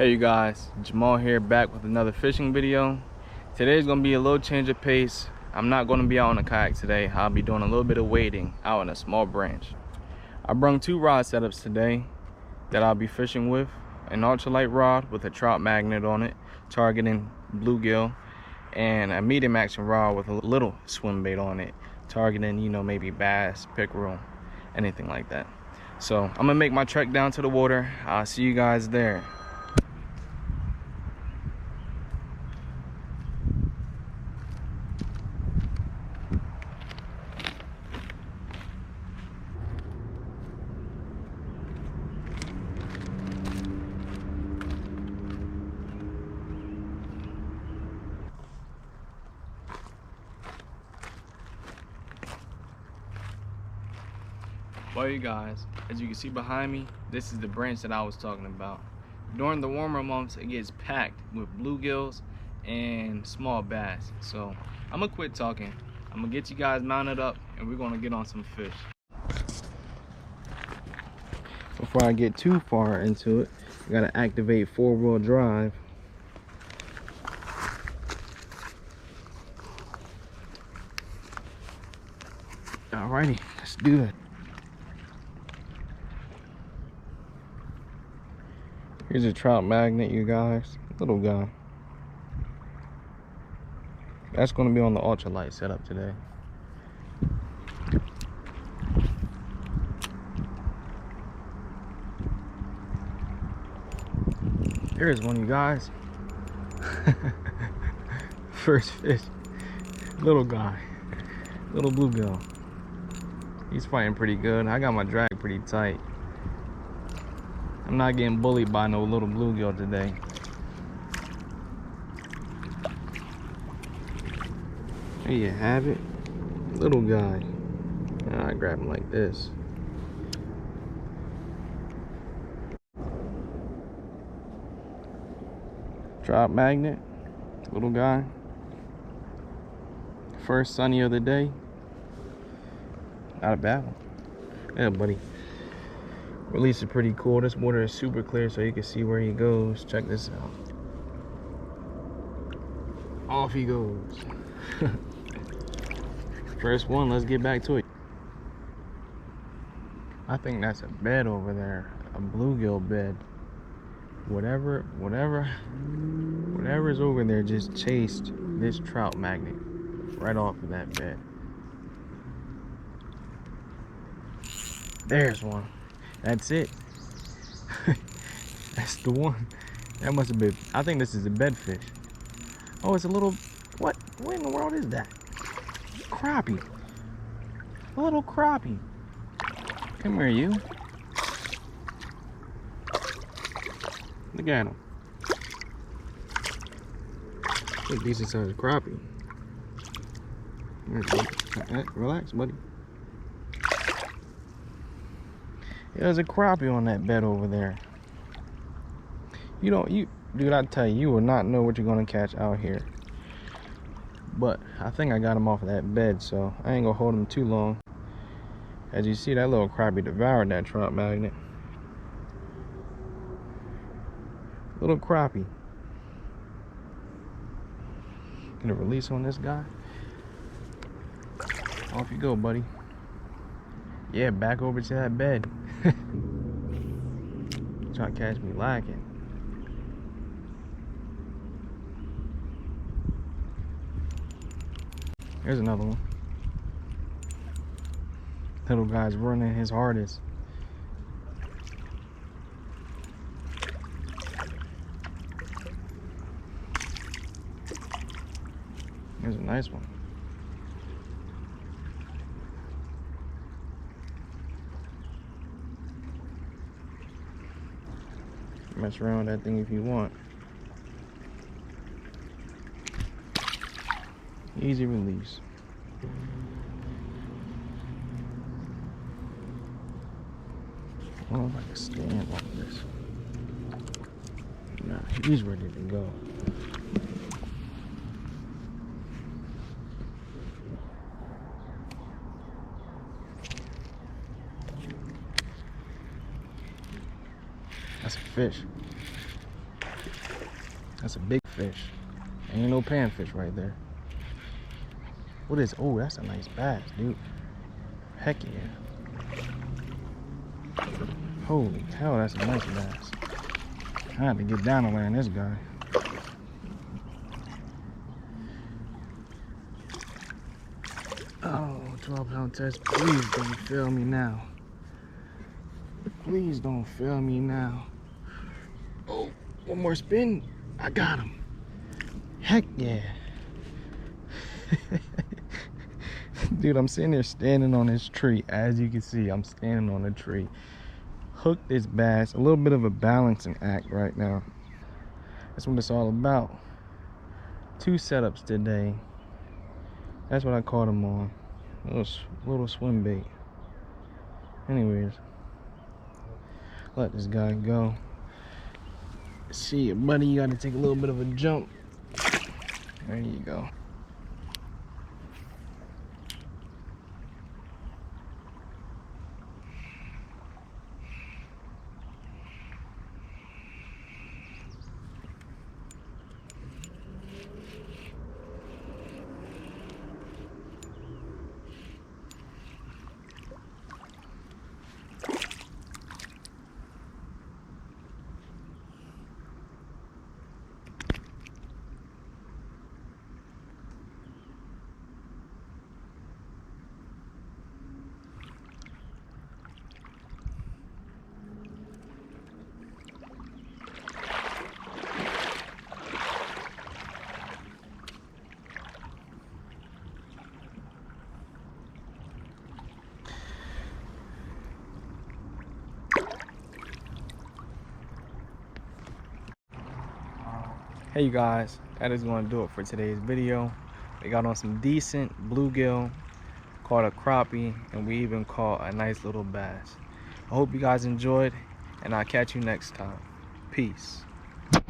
Hey you guys, Jamal here, back with another fishing video. Today's gonna be a little change of pace. I'm not gonna be out on a kayak today. I'll be doing a little bit of wading out in a small branch. I brought two rod setups today that I'll be fishing with. An ultralight rod with a trout magnet on it, targeting bluegill, and a medium action rod with a little swim bait on it, targeting, maybe bass, pickerel, anything like that. So I'm gonna make my trek down to the water. I'll see you guys there. Well, you guys, as you can see behind me, this is the branch that I was talking about. During the warmer months, it gets packed with bluegills and small bass. So I'm gonna quit talking. I'm gonna get you guys mounted up and we're gonna get on some fish. Before I get too far into it, I gotta activate 4-wheel drive. Alrighty, let's do it. Here's a trout magnet, you guys. Little guy. That's going to be on the ultralight setup today. There's one, you guys. First fish. Little guy. Little bluegill. He's fighting pretty good. I got my drag pretty tight. I'm not getting bullied by no little bluegill today. There you have it. Little guy. I grab him like this. Trout magnet. Little guy. First sunny of the day. Not a bad one. Yeah, buddy. Release is pretty cool. This water is super clear so you can see where he goes. Check this out. Off he goes. First one, let's get back to it. I think that's a bed over there. A bluegill bed. Whatever's over there just chased this trout magnet right off of that bed. There's one. That's it. That's the one. That must have been, I think this is a bedfish. Oh, it's a little, what in the world is that? Crappie. A little crappie. Come here, you. Look at him. A decent sized crappie. Relax, buddy. There's a crappie on that bed over there. Dude, I tell you, you will not know what you're gonna catch out here. But I think I got him off of that bed, so I ain't gonna hold him too long. As you see, that little crappie devoured that trout magnet. Little crappie. Gonna release on this guy. Off you go, buddy. Yeah, back over to that bed. Trying to catch me lacking. There's another one. Little guy's running his hardest. There's a nice one. Mess around with that thing if you want. Easy release. I don't know if I can stand on this. Nah, he's ready to go. That's a fish. That's a big fish. Ain't no panfish right there. What is, oh, that's a nice bass, dude. Heck yeah. Holy hell, that's a nice bass. I had to get down to land this guy. Oh, 12-pound test, please don't fail me now. Please don't fail me now. Oh, one more spin. I got him. Heck yeah. Dude, I'm sitting there standing on this tree. As you can see, I'm standing on a tree. Hooked this bass. A little bit of a balancing act right now. That's what it's all about. 2 setups today. That's what I caught him on. Little swim bait. Anyways, let this guy go. See, buddy, you gotta take a little bit of a jump. There you go. Hey you guys, that is going to do it for today's video. We got on some decent bluegill, caught a crappie, and we even caught a nice little bass. I hope you guys enjoyed, and I'll catch you next time. Peace.